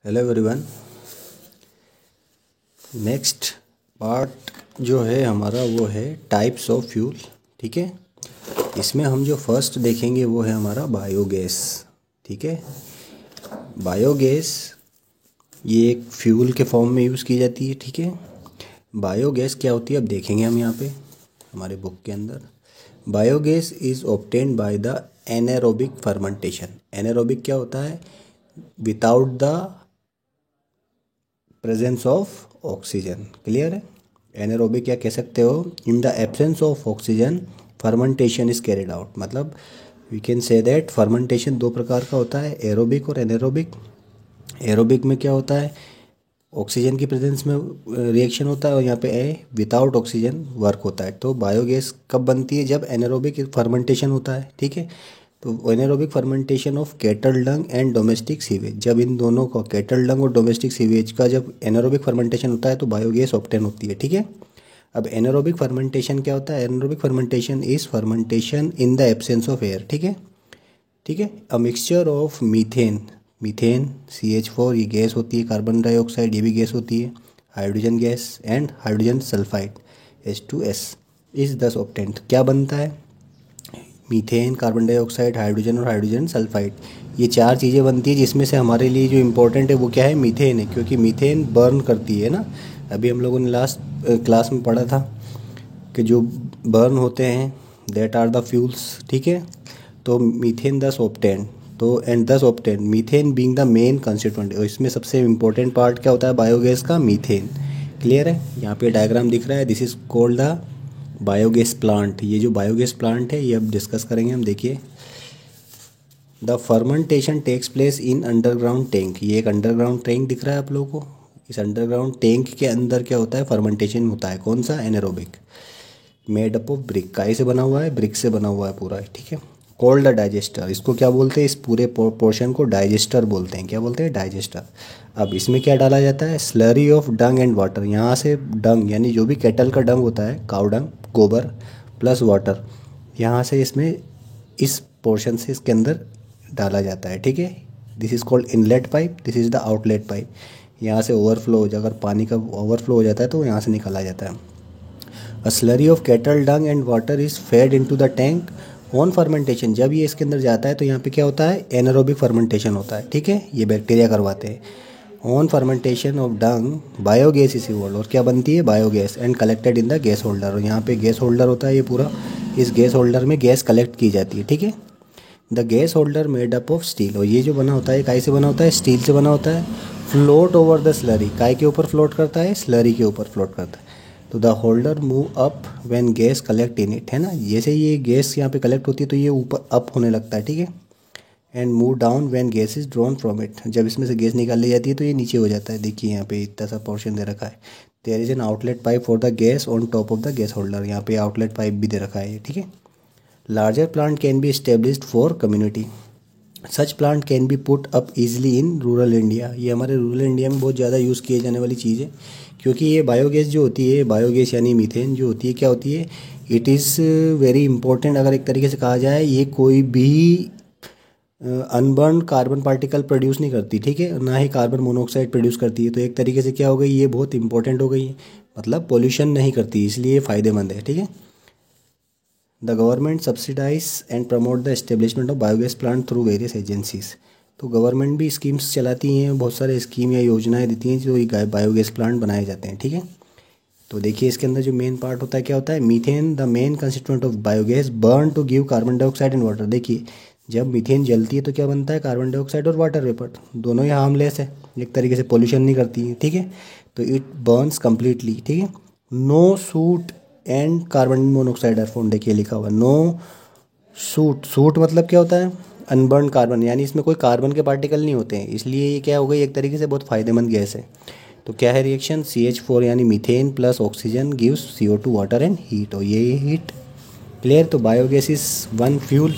Hello everyone. Next part जो है हमारा वो है टाइप्स ऑफ फ्यूल। ठीक है, इसमें हम जो फर्स्ट देखेंगे वो है हमारा बायोगैस। ठीक है, बायोगैस ये एक फ्यूल के फॉर्म में यूज़ की जाती है। ठीक है, बायोगैस क्या होती है अब देखेंगे हम यहाँ पे हमारे बुक के अंदर। Biogas is obtained by the anaerobic fermentation. Anaerobic क्या होता है? Without the presence of oxygen. Clear है? एनारोबिक क्या कह सकते हो? In the absence of oxygen fermentation is carried out. मतलब we can say that fermentation दो प्रकार का होता है, एरोबिक और एनारोबिक। एरोबिक में क्या होता है? ऑक्सीजन की प्रेजेंस में रिएक्शन होता है, और यहाँ पे विदाउट ऑक्सीजन वर्क होता है। तो बायोगैस कब बनती है? जब एनारोबिक फर्मेंटेशन होता है। ठीक है, तो anaerobic fermentation of cattle dung and domestic sewage, जब इन दोनों का कैटल डंग और डोमेस्टिक सीवेज का जब एनारोबिक फर्मेंटेशन होता है तो बायोगैस ऑब्टेन होती है। ठीक है, अब एनारोबिक फर्मेंटेशन क्या होता है? Anaerobic fermentation is fermentation in the absence of air. ठीक है, ठीक है, a mixture of methane, methane CH4 ये गैस होती है, कार्बन डाइऑक्साइड ये भी गैस होती है, hydrogen gas and hydrogen sulphide H2S is दस ऑब्टेन्ड। क्या बनता है? मीथेन, कार्बन डाइऑक्साइड, हाइड्रोजन और हाइड्रोजन सल्फाइड, ये चार चीज़ें बनती है, जिसमें से हमारे लिए जो इम्पोर्टेंट है वो क्या है? मीथेन है, क्योंकि मीथेन बर्न करती है ना। अभी हम लोगों ने लास्ट क्लास में पढ़ा था कि जो बर्न होते हैं दैट आर द फ्यूल्स। ठीक है, तो मीथेन दस ऑब्टेन, तो एंड दस obtain methane being the main constituent. और इसमें सबसे इम्पोर्टेंट पार्ट क्या होता है बायोगैस का? मीथेन। क्लियर है? यहाँ पे डायग्राम दिख रहा है, this is called the biogas plant. ये जो बायोगैस प्लांट है ये अब डिस्कस करेंगे हम। देखिए, the fermentation takes place in underground tank. ये एक अंडरग्राउंड टैंक दिख रहा है आप लोगों को। इस अंडरग्राउंड टैंक के अंदर क्या होता है? फर्मेंटेशन होता है। कौन सा? Anaerobic. Made up of brick, काहे से बना हुआ है? ब्रिक से बना हुआ है पूरा। ठीक है, कॉल्ड द डाइजेस्टर। इसको क्या बोलते हैं? इस पूरे पोर्शन को डाइजेस्टर बोलते हैं। क्या बोलते हैं? डाइजेस्टर। अब इसमें क्या डाला जाता है? Slurry of Dang and water. यहाँ से डंग यानी जो भी कैटल का डंग होता है, काउ डंग, गोबर प्लस वाटर, यहाँ से इसमें इस पोर्शन से इसके अंदर डाला जाता है। ठीक है, this is called inlet pipe, this is the outlet pipe. यहाँ से ओवरफ्लो, अगर पानी का ओवरफ्लो हो जाता है तो यहाँ से निकाला जाता है। A slurry of cattle dung and water is fed into the tank on fermentation. जब ये इसके अंदर जाता है तो यहाँ पे क्या होता है? एनारोबिक फर्मेंटेशन होता है। ठीक है, ये बैक्टीरिया करवाते हैं। On fermentation of dung biogas is evolve, और क्या बनती है? Biogas, and collected in the gas holder. और यहाँ पे गैस होल्डर होता है ये पूरा, इस गैस होल्डर में गैस कलेक्ट की जाती है। ठीक है, the gas holder made up of steel. और ये जो बना होता है काहे से बना होता है? स्टील से बना होता है। फ्लोट ओवर द स्लरी, काय के ऊपर फ्लोट करता है? स्लरी के ऊपर फ्लोट करता है। तो the holder move up when gas collect in it, है ना। जैसे ये गैस यहाँ पे कलेक्ट होती है तो ये ऊपर अप होने लगता है। ठीक है, and move down when gas is drawn from it. जब इसमें से गैस निकाल ली जाती है तो ये नीचे हो जाता है। देखिए यहाँ पे इतना सा पोर्शन दे रखा है। There is an outlet pipe for the gas on top of the gas holder. यहाँ पे आउटलेट पाइप भी दे रखा है। ठीक है, larger plant can be established for community. Such plant can be put up easily in rural India. ये हमारे rural India में बहुत ज़्यादा यूज़ किए जाने वाली चीज़ है, क्योंकि ये बायोगैस जो होती है, बायोगैस यानी मीथेन जो होती है, क्या होती है? It is very important. अगर एक तरीके से कहा जाए, ये कोई भी अनबर्न कार्बन पार्टिकल प्रोड्यूस नहीं करती। ठीक है, ना ही कार्बन मोनोऑक्साइड प्रोड्यूस करती है। तो एक तरीके से क्या हो गई? ये बहुत इंपॉर्टेंट हो गई है, मतलब पोल्यूशन नहीं करती, इसलिए फ़ायदेमंद है। ठीक है, the government subsidise and promote the establishment of biogas plant through various agencies. तो गवर्नमेंट भी स्कीम्स चलाती हैं, बहुत सारे स्कीम या योजनाएं देती हैं जो ये बायोगैस प्लांट बनाए जाते हैं। ठीक है, तो देखिए इसके अंदर जो मेन पार्ट होता है क्या होता है? Methane the main constituent of biogas burn to give carbon dioxide and water. देखिए, जब मीथेन जलती है तो क्या बनता है? कार्बन डाइऑक्साइड और वाटर वेपर, दोनों ही हार्मलेस है, एक तरीके से पोल्यूशन नहीं करती है। ठीक है, तो इट बर्न्स कम्प्लीटली। ठीक है, no soot and carbon monoxide are form. देखिए लिखा हुआ नो सूट। सूट मतलब क्या होता है? अनबर्न कार्बन, यानी इसमें कोई कार्बन के पार्टिकल नहीं होते हैं, इसलिए ये क्या हो गई? एक तरीके से बहुत फायदेमंद गैस है। तो क्या है रिएक्शन? CH4 यानी methane plus oxygen gives CO2 water and heat, और ये हीट। क्लियर? तो बायोगैस इज वन फ्यूल।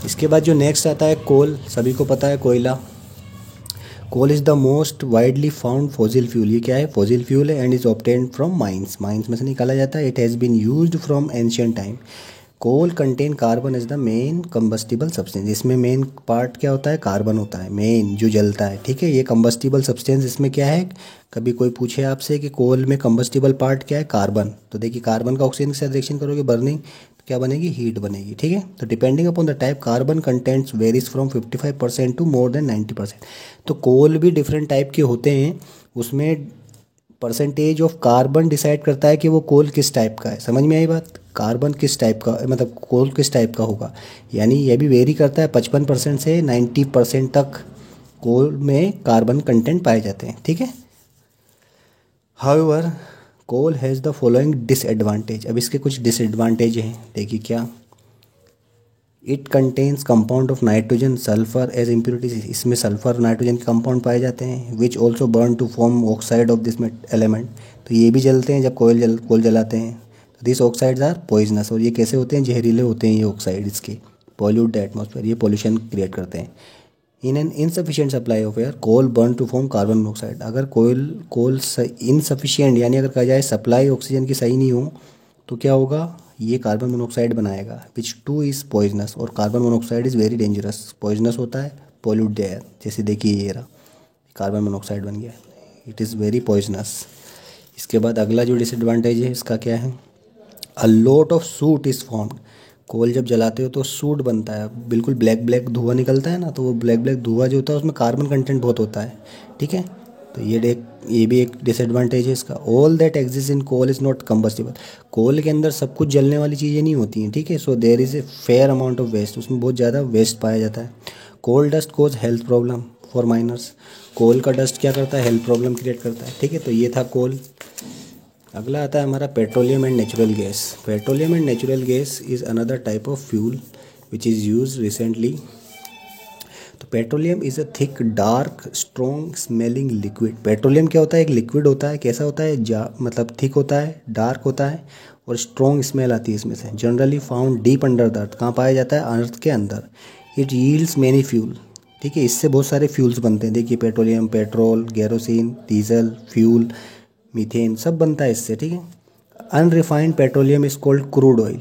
इसके बाद जो नेक्स्ट आता है कोल, सभी को पता है कोयला। Coal is the most widely found fossil fuel. ये क्या है? फॉसिल फ्यूल है, and is obtained from mines. Mines में से निकाला जाता है। It has been used from ancient time. Coal contain carbon is the main combustible substance. इसमें मेन पार्ट क्या होता है, कार्बन होता है मेन जो जलता है, ठीक है। ये कंबस्टिबल सब्सटेंस इसमें क्या है, कभी कोई पूछे आपसे कि कोल में कंबस्टिबल पार्ट क्या है, कार्बन, तो देखिए कार्बन का ऑक्सीजन के साथ रिएक्शन करोगे बर्निंग, तो क्या बनेगी, हीट बनेगी, ठीक है। तो depending upon the type carbon contents varies from 55% to more than 90%। तो कोल भी डिफरेंट टाइप के होते हैं, उसमें परसेंटेज ऑफ कार्बन डिसाइड करता है कि वो कोल किस टाइप का है। समझ में आई बात, कार्बन किस टाइप का, मतलब कोल किस टाइप का होगा, यानी ये भी वेरी करता है 55% से 90% तक कोल में कार्बन कंटेंट पाए जाते हैं, ठीक है। However coal has the following disadvantage. अब इसके कुछ डिसएडवांटेज हैं, देखिए क्या। It contains compound of nitrogen sulphur as impurities. इसमें सल्फर और नाइट्रोजन के कंपाउंड पाए जाते हैं, which also burn to form oxide of this element. तो ये भी जलते हैं जब कोल जलाते हैं। तो दिस ऑक्साइड्स आर पॉइजनस, और ये कैसे होते हैं, जहरीले होते हैं ये ऑक्साइड, इसके पॉल्यूट द एटमॉस्फेयर, ये पॉल्यूशन क्रिएट करते हैं। In an insufficient supply of air coal burn to form carbon monoxide. अगर कोल इनसफिशिएंट यानी अगर कहा जाए सप्लाई ऑक्सीजन की सही नहीं हो तो क्या होगा, ये कार्बन मोनोऑक्साइड बनाएगा, विच टू इज़ पॉइजनस। और carbon monoxide is very dangerous, poisonous होता है, पॉल्यूट द एयर। जैसे देखिए ये रहा कार्बन मोनोऑक्साइड बन गया, इट इज़ वेरी पॉइजनस। इसके बाद अगला जो डिसएडवांटेज है इसका क्या है, a lot of soot is formed. Coal जब जलाते हो तो सूट बनता है, बिल्कुल ब्लैक ब्लैक धुआं निकलता है ना, तो वो ब्लैक ब्लैक धुआं जो होता है उसमें कार्बन कंटेंट बहुत होता है, ठीक है। तो ये भी एक डिसएडवांटेज है इसका। All that exist in coal is not combustible. Coal के अंदर सब कुछ जलने वाली चीज़ें नहीं होती हैं, ठीक है। So there is a fair amount of waste, उसमें बहुत ज़्यादा वेस्ट पाया जाता है। Coal dust cause health problem for miners. Coal का डस्ट क्या करता है, हेल्थ प्रॉब्लम क्रिएट करता है, ठीक है। तो ये था कोल। अगला आता है हमारा petroleum and natural gas. Petroleum and natural gas is another type of fuel which is use recently. तो petroleum is a thick dark strong smelling liquid. Petroleum क्या होता है, एक लिक्विड होता है, कैसा होता है, मतलब थिक होता है, डार्क होता है और स्ट्रॉन्ग स्मेल आती है इसमें से। Generally found deep under the earth. कहाँ पाया जाता है, अर्थ के अंदर। इट यील्ड्स मैनी फ्यूल, ठीक है। इससे बहुत सारे फ्यूल्स बनते हैं, देखिए petroleum, petrol, kerosene, diesel, fuel, methane, सब बनता है इससे, ठीक है। Unrefined petroleum is called crude oil.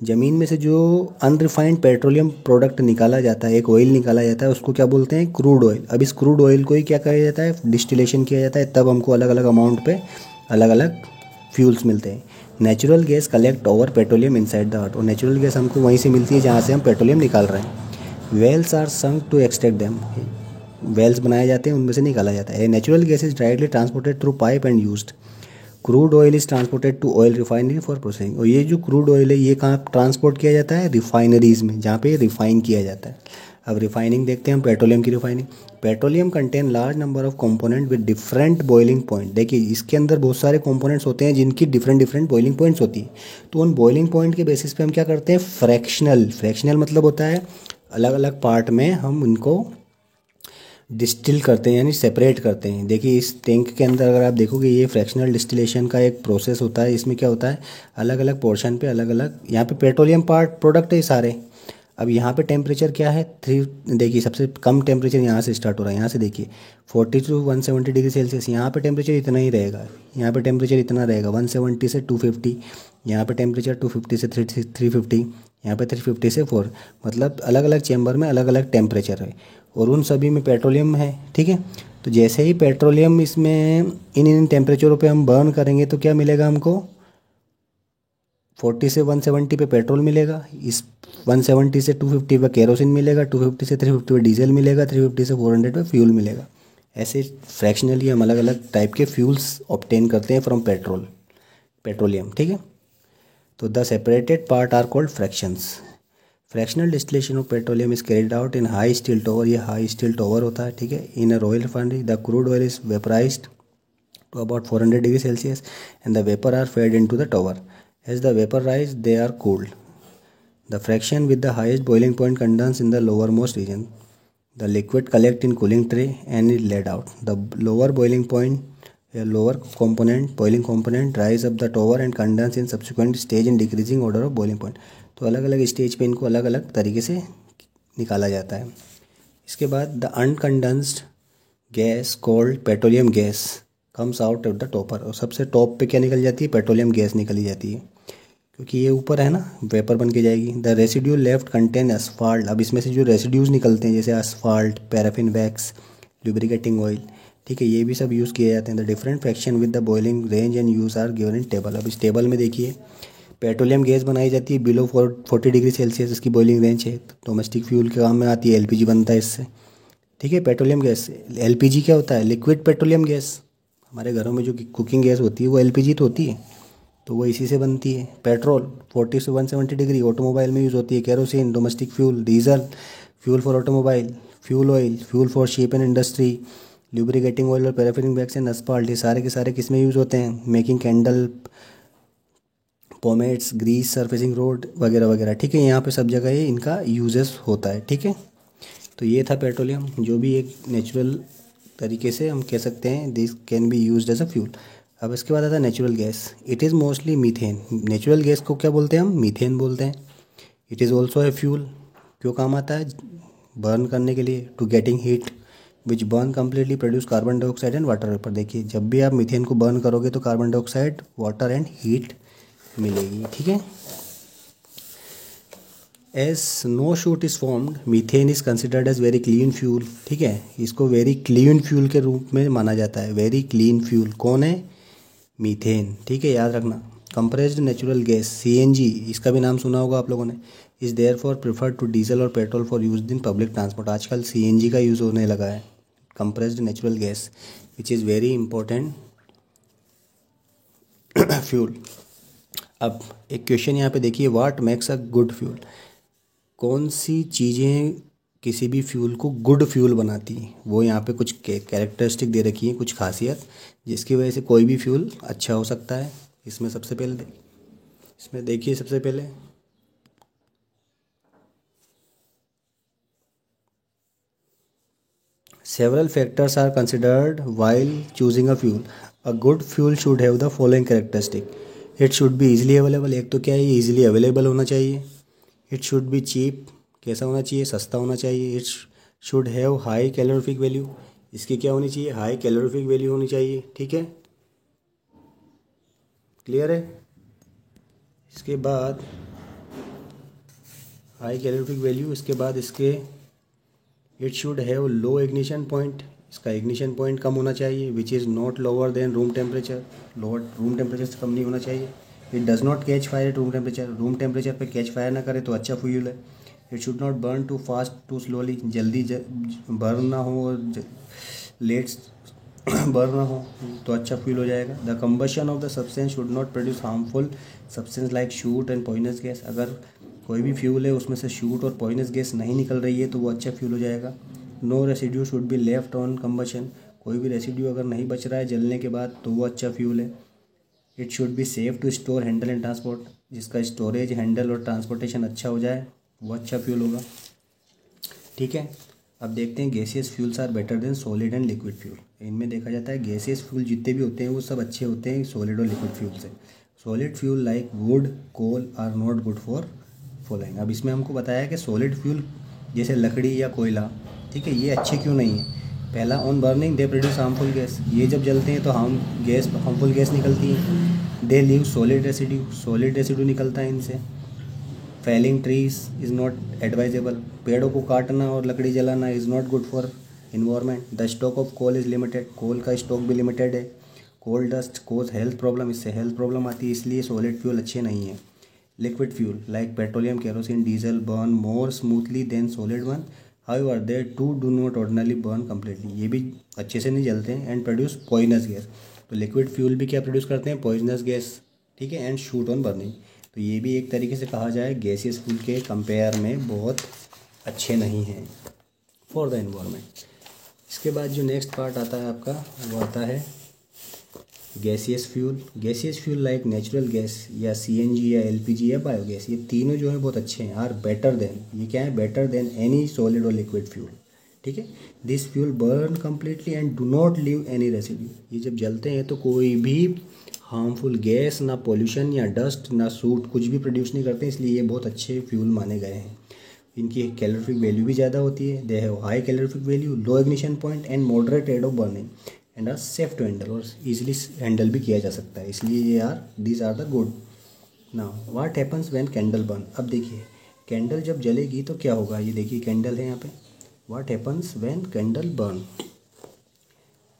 ज़मीन में से जो अनरिफाइंड पेट्रोलियम प्रोडक्ट निकाला जाता है, एक ऑयल निकाला जाता है, उसको क्या बोलते हैं, क्रूड ऑयल। अब इस क्रूड ऑयल को ही क्या किया जाता है, डिस्टिलेशन किया जाता है, तब हमको अलग अलग अमाउंट पे अलग अलग फ्यूल्स मिलते हैं। Natural gas collect over petroleum inside the earth. और नेचुरल गैस हमको वहीं से मिलती है जहाँ से हम पेट्रोलियम निकाल रहे हैं। Wells are sunk to extract them. Wells बनाए जाते हैं, उनमें से निकाला जाता है। Natural gas is directly transported through pipe and used. Crude oil is transported to oil refinery for processing. और ये जो क्रूड ऑयल है ये कहाँ ट्रांसपोर्ट किया जाता है, रिफाइनरीज में, जहाँ पे रिफाइन किया जाता है। अब रिफाइनिंग देखते हैं हम, पेट्रोलियम की refining. Petroleum contain large number of component with different boiling point. देखिए इसके अंदर बहुत सारे कंपोनेंट्स होते हैं जिनकी डिफरेंट डिफरेंट बॉइलिंग पॉइंट्स होती है। तो उन बॉइलिंग पॉइंट के बेसिस पे हम क्या करते हैं, फ्रैक्शनल मतलब होता है अलग अलग पार्ट में हम उनको डिस्टिल करते हैं, यानी सेपरेट करते हैं। देखिए इस टैंक के अंदर अगर आप देखोगे ये फ्रैक्शनल डिस्टिलेशन का एक प्रोसेस होता है। इसमें क्या होता है, अलग अलग पोर्शन पे अलग अलग, यहाँ पे पेट्रोलियम पार्ट प्रोडक्ट है सारे। अब यहाँ पे टेम्परेचर क्या है, 3, देखिए सबसे कम टेम्परेचर यहाँ से स्टार्ट हो रहा है, यहाँ से देखिए 40 to 170 डिग्री सेल्सियस। यहाँ पे टेम्परेचर इतना ही रहेगा, यहाँ पे टेम्परेचर इतना रहेगा 170 से 250। यहाँ पे टेम्परेचर 250 से 350, यहाँ पे 350 से 4। मतलब अलग अलग चैम्बर में अलग अलग टेम्परेचर है और उन सभी में पेट्रोलियम है, ठीक है। तो जैसे ही पेट्रोलियम इसमें इन टेम्परेचरों पे हम बर्न करेंगे तो क्या मिलेगा हमको, 40 से 170 पे पेट्रोल मिलेगा, इस 170 से 250 पे केरोसिन मिलेगा, 250 से 350 पे डीजल मिलेगा, 350 से 400 पे फ्यूल मिलेगा। ऐसे फ्रैक्शनली हम अलग अलग टाइप के फ्यूल्स ऑब्टेन करते हैं फ्रॉम पेट्रोलियम, ठीक है। तो the separated part are called fractions. Fractional distillation of petroleum is carried out in high steel tower. ये हाई स्टील टॉवर होता है, ठीक है। In a oil refinery the crude oil is vaporised to about 400 degree Celsius and the vapor are fed into the tower. As the vapor rise, they are cooled. The fraction with the highest boiling point condenses in the lowermost region. The liquid collect in cooling tray and is let out. The lower boiling point, a lower component, boiling component rise up the tower and condense in subsequent stage in decreasing order of boiling point. तो अलग अलग stage पे इनको अलग अलग तरीके से निकाला जाता है। इसके बाद the uncondensed gas called petroleum gas comes out of the topper. और सबसे टॉप पे क्या निकल जाती है, पेट्रोलियम गैस निकली जाती है। क्योंकि ये ऊपर है ना, वेपर बन के जाएगी। The residue left contain asphalt. अब इसमें से जो रेसिड्यूज निकलते हैं जैसे asphalt, paraffin wax, lubricating oil, ठीक है, ये भी सब यूज़ किए जाते हैं। The different fraction with the boiling range and use are given in table. अब इस टेबल में देखिए, पेट्रोलियम गैस बनाई जाती है बिलो 40 डिग्री सेल्सियस, इसकी बॉइलिंग रेंज है। डोमेस्टिक फ्यूल के काम में आती है, एलपीजी बनता है इससे, ठीक है। पेट्रोलियम गैस, एलपीजी क्या होता है? Liquid petroleum gas. हमारे घरों में जो कुकिंग गैस होती है वो एलपीजी तो होती है, तो वो इसी से बनती है। पेट्रोल 40 से 170 डिग्री, ऑटोमोबाइल में यूज़ होती है। Kerosene domestic fuel, diesel fuel for automobile, fuel oil fuel for ship and industry, lubricating oil और पैराफिन वैक्स एंड असफाल्ट, ये सारे के सारे किस में यूज़ होते हैं? Making candle, pomades, grease, surfacing road वगैरह वगैरह, ठीक है। यहाँ पे सब जगह ये इनका यूजेस होता है, ठीक है। तो ये था पेट्रोलियम, जो भी एक नेचुरल तरीके से हम कह सकते हैं this can be used as a fuel. अब इसके बाद आता है natural gas. It is mostly methane. Natural gas को क्या बोलते हैं हम? मीथेन बोलते हैं। It is also a fuel. क्यों काम आता है? बर्न करने के लिए, to getting heat which burn completely produce carbon dioxide and water vapour. देखिए, जब भी आप मीथेन को बर्न करोगे तो carbon dioxide, water and heat मिलेगी, ठीक है। As no soot is formed, methane is considered as very clean fuel, ठीक है। इसको वेरी क्लीन फ्यूल के रूप में माना जाता है। वेरी क्लीन फ्यूल कौन है? मीथेन, ठीक है, याद रखना। कंप्रेस्ड नेचुरल गैस, सीएनजी, इसका भी नाम सुना होगा आप लोगों ने। Is there for preferred to diesel और petrol for use in public transport. आजकल सीएनजी का यूज़ होने लगा है, compressed natural gas, which is very important fuel. अब एक क्वेश्चन यहाँ पे देखिए, what makes a good fuel. कौन सी चीज़ें किसी भी फ्यूल को गुड फ्यूल बनाती हैं? वो यहाँ पे कुछ कैरेक्टरिस्टिक दे रखी हैं, कुछ खासियत, जिसकी वजह से कोई भी फ्यूल अच्छा हो सकता है। इसमें सबसे पहले इसमें देखिए, सबसे पहले several factors are considered while choosing a fuel. A good fuel should have the following characteristic. It should be easily available. एक तो क्या है, ये इजीली अवेलेबल होना चाहिए। इट शुड बी चीप, कैसा होना चाहिए? सस्ता होना चाहिए। It should have high calorific value, इसकी क्या होनी चाहिए? हाई कैलोरीफिक वैल्यू होनी चाहिए, ठीक है, क्लियर है। इसके बाद हाई कैलोरीफिक वैल्यू, इसके बाद इसके it should have low ignition point, इसका इग्निशन पॉइंट कम होना चाहिए, which is not lower than room temperature, lower room temperature से कम नहीं होना चाहिए। It does not catch fire at room temperature, room temperature पे कैच फायर ना करे तो अच्छा फ्यूल है। It should not burn too fast too slowly, जल्दी बर्न ना हो और लेट बर्न ना हो तो अच्छा फ्यूल हो जाएगा। The combustion of the substance should not produce harmful substance like shoot and poisonous gas. अगर कोई भी फ्यूल है उसमें से शूट और पॉइजनस गैस नहीं निकल रही है तो वो अच्छा फ्यूल हो जाएगा। No residue should be left on combustion, कोई भी रेसिड्यू अगर नहीं बच रहा है जलने के बाद तो वो अच्छा फ्यूल है। It should be safe to store, handle and transport, जिसका स्टोरेज, हैंडल और ट्रांसपोर्टेशन अच्छा हो जाए वो अच्छा फ्यूल होगा, ठीक है। अब देखते हैं gaseous fuels are better than solid and liquid fuel. इनमें देखा जाता है गैसियस फ्यूल जितने भी होते हैं वो सब अच्छे होते हैं सॉलिड और लिक्विड फ्यूल से। Solid fuel like wood, coal are not good for following. अब इसमें हमको बताया कि सॉलिड फ्यूल जैसे लकड़ी या कोयला, ठीक है, ये अच्छे क्यों नहीं है? पहला, on burning they produce harmful gas, ये जब जलते हैं तो हार्मफुल गैस निकलती है। दे लीव सॉलिड रेसिड्यू निकलता है इनसे। Felling trees is not advisable, पेड़ों को काटना और लकड़ी जलाना is not good for environment. The stock of coal is limited, coal का स्टॉक भी लिमिटेड है। Coal dust cause health problem, इससे हेल्थ प्रॉब्लम आती है, इसलिए सॉलिड फ्यूल अच्छे नहीं है। Liquid fuel like petroleum, kerosene, diesel burn more smoothly than solid one, however they too do not ordinarily burn completely, ये भी अच्छे से नहीं जलते हैं एंड प्रोड्यूस पॉइजनस गैस। तो लिक्विड फ्यूल भी क्या प्रोड्यूस करते हैं? पॉइजनस गैस, ठीक है, एंड शूट ऑन बर्निंग। तो ये भी एक तरीके से कहा जाए गैसियस फ्यूल के कंपेयर में बहुत अच्छे नहीं हैं फॉर द एनवायरनमेंट। इसके बाद जो नेक्स्ट पार्ट आता है आपका वो आता है gaseous fuel. Gaseous fuel like natural gas या सीएनजी या एलपीजी या बायोगैस, ये तीनों जो है बहुत अच्छे हैं। आर बेटर देन, ये क्या है? बेटर देन एनी सॉलिड और लिक्विड फ्यूल, ठीक है। This fuel burn completely and do not leave any residue, ये जब जलते हैं तो कोई भी हार्मफुल गैस, ना पोल्यूशन या डस्ट ना सूट, कुछ भी प्रोड्यूस नहीं करते, इसलिए ये बहुत अच्छे फ्यूल माने गए हैं। इनकी कैलोरीफिक वैल्यू भी ज़्यादा होती है। They have high calorific value, low ignition point and moderate rate of burning and are safe to handle, और इजीली हैंडल भी किया जा सकता है, इसलिए ये these are the good now what happens when candle burn. अब देखिए कैंडल जब जलेगी तो क्या होगा, ये देखिए कैंडल है यहाँ पे। What happens when candle burn,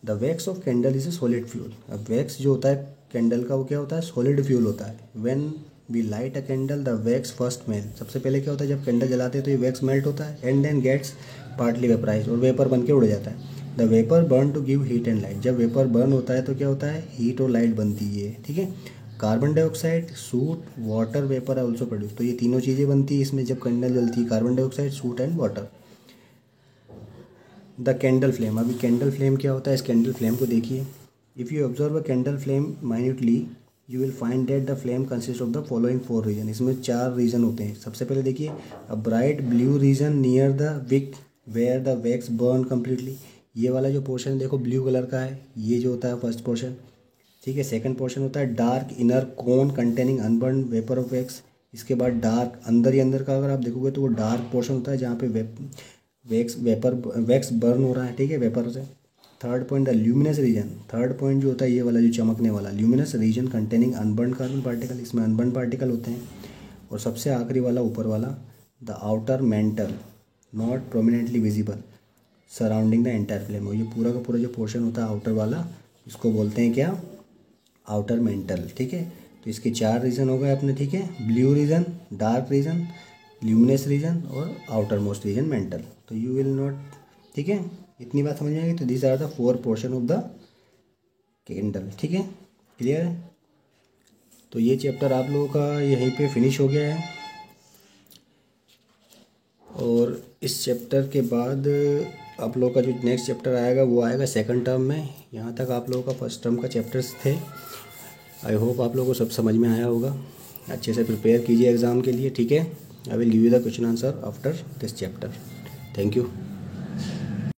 the wax of candle is a solid fuel. अब वैक्स जो होता है कैंडल का वो क्या होता है, सॉलिड फ्यूल होता है। When we light a candle the wax first melt. सबसे पहले क्या होता है, जब कैंडल जलाते हैं तो ये वैक्स मेल्ट होता है and then gets partly vaporise, और वेपर बन के उड़ जाता है। The vapour burn to give heat and light. जब वेपर बर्न होता है तो क्या होता है, हीट और लाइट बनती है, ठीक है। Carbon dioxide, suit, water vapour also produce. तो ये तीनों चीज़ें बनती है इसमें जब कैंडल जलती है, carbon dioxide, soot and water. The candle flame. अभी कैंडल फ्लेम क्या होता है, इस कैंडल फ्लेम को देखिए। If you observe a candle flame minutely you will find that the flame consist of the following 4 region. इसमें 4 रीजन होते हैं। सबसे पहले देखिए, a bright blue region near the wick where the wax burn completely. ये वाला जो portion देखो ब्लू कलर का है, ये जो होता है फर्स्ट पोर्शन, ठीक है। सेकंड पोर्शन होता है dark inner cone containing unburn vapour of wax. इसके बाद डार्क अंदर ही अंदर का अगर आप देखोगे तो वो डार्क पोर्शन होता है जहाँ पे वैक्स बर्न हो रहा है, ठीक है, वेपर से। Third point the luminous region. Third point जो होता है ये वाला जो चमकने वाला, luminous region containing unburnt carbon particle. इसमें अनबर्न पार्टिकल होते हैं। और सबसे आखिरी वाला ऊपर वाला the outer mantle not prominently visible surrounding the entire flame. ये पूरा का पूरा जो पोर्शन होता है आउटर वाला, इसको बोलते हैं क्या, आउटर मेंटल, ठीक है। तो इसके 4 रीजन हो गए अपने, ठीक है। Blue region, dark region, luminous region और आउटर मोस्ट रीजन मेंटल। तो यू विल नॉट, ठीक है, इतनी बात समझ में आएगी। तो this are the 4 portion of the candle, ठीक है, क्लियर है। तो ये चैप्टर आप लोगों का यहीं पे फिनिश हो गया है। और इस चैप्टर के बाद आप लोगों का जो नेक्स्ट चैप्टर आएगा वो आएगा सेकंड टर्म में। यहाँ तक आप लोगों का फर्स्ट टर्म का चैप्टर्स थे। आई होप आप लोगों को सब समझ में आया होगा। अच्छे से प्रिपेयर कीजिए एग्ज़ाम के लिए, ठीक है। I will give you the question answer after this chapter. Thank you.